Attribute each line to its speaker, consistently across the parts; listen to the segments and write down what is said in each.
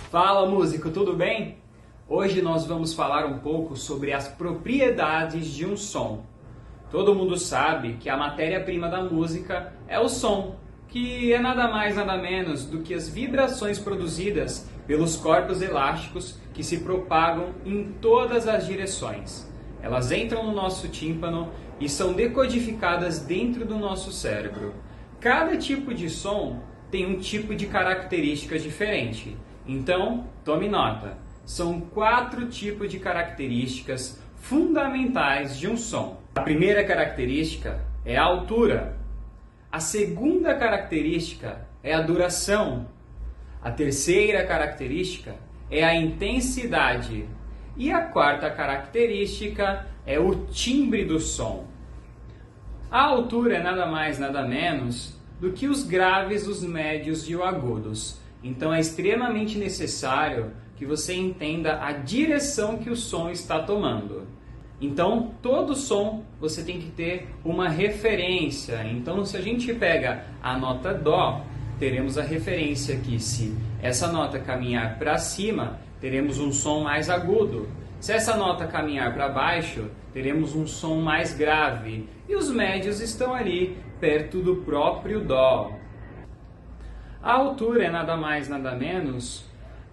Speaker 1: Fala músico, tudo bem? Hoje nós vamos falar um pouco sobre as propriedades de um som. Todo mundo sabe que a matéria-prima da música é o som, que é nada mais nada menos do que as vibrações produzidas pelos corpos elásticos que se propagam em todas as direções. Elas entram no nosso tímpano e são decodificadas dentro do nosso cérebro. Cada tipo de som tem um tipo de característica diferente. Então, tome nota. São 4 tipos de características fundamentais de um som. A primeira característica é a altura. A segunda característica é a duração. A terceira característica é a intensidade. E a quarta característica é o timbre do som. A altura é nada mais nada menos do que os graves, os médios e os agudos. Então é extremamente necessário que você entenda a direção que o som está tomando. Então, todo som você tem que ter uma referência. Então, se a gente pega a nota Dó, teremos a referência que se essa nota caminhar para cima, teremos um som mais agudo. Se essa nota caminhar para baixo, teremos um som mais grave. E os médios estão ali, perto do próprio Dó. A altura é nada mais nada menos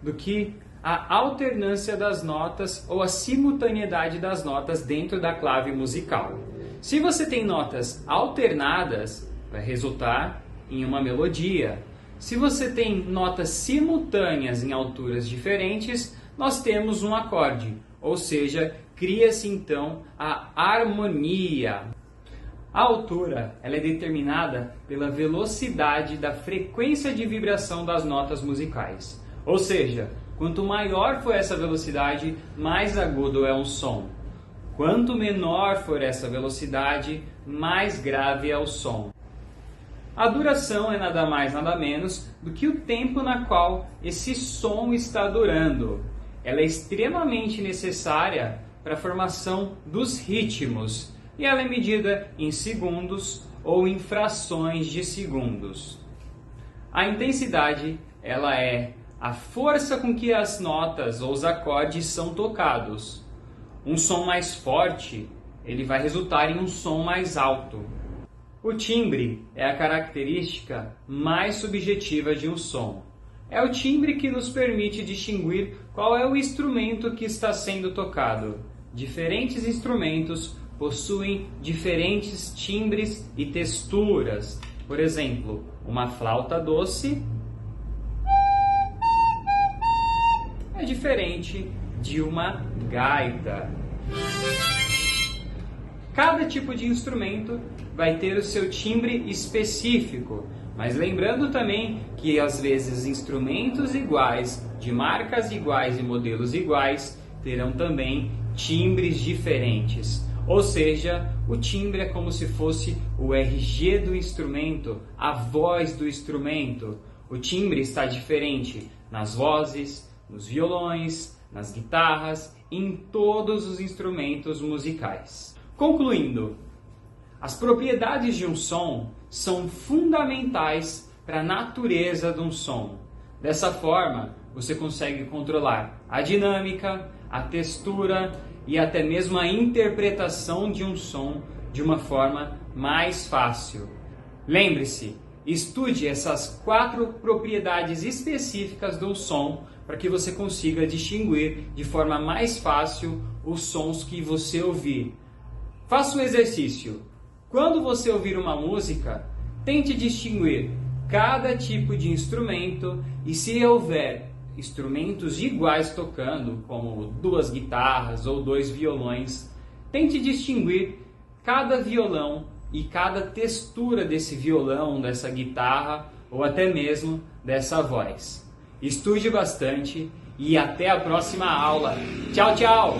Speaker 1: do que a alternância das notas ou a simultaneidade das notas dentro da clave musical. Se você tem notas alternadas, vai resultar em uma melodia. Se você tem notas simultâneas em alturas diferentes, nós temos um acorde, ou seja, cria-se então a harmonia. A altura ela é determinada pela velocidade da frequência de vibração das notas musicais. Ou seja, quanto maior for essa velocidade, mais agudo é um som. Quanto menor for essa velocidade, mais grave é o som. A duração é nada mais nada menos do que o tempo na qual esse som está durando. Ela é extremamente necessária para a formação dos ritmos. E ela é medida em segundos ou em frações de segundos. A intensidade, ela é a força com que as notas ou os acordes são tocados. Um som mais forte, ele vai resultar em um som mais alto. O timbre é a característica mais subjetiva de um som. É o timbre que nos permite distinguir qual é o instrumento que está sendo tocado. Diferentes instrumentos possuem diferentes timbres e texturas. Por exemplo, uma flauta doce é diferente de uma gaita. Cada tipo de instrumento vai ter o seu timbre específico, mas lembrando também que às vezes instrumentos iguais, de marcas iguais e modelos iguais, terão também timbres diferentes. Ou seja, o timbre é como se fosse o RG do instrumento, a voz do instrumento. O timbre está diferente nas vozes, nos violões, nas guitarras, em todos os instrumentos musicais. Concluindo, as propriedades de um som são fundamentais para a natureza de um som. Dessa forma, você consegue controlar a dinâmica, a textura e até mesmo a interpretação de um som de uma forma mais fácil. Lembre-se, estude essas 4 propriedades específicas do som para que você consiga distinguir de forma mais fácil os sons que você ouvir. Faça um exercício. Quando você ouvir uma música, tente distinguir cada tipo de instrumento e se houver instrumentos iguais tocando, como 2 guitarras ou 2 violões, tente distinguir cada violão e cada textura desse violão, dessa guitarra ou até mesmo dessa voz. Estude bastante e até a próxima aula. Tchau, tchau!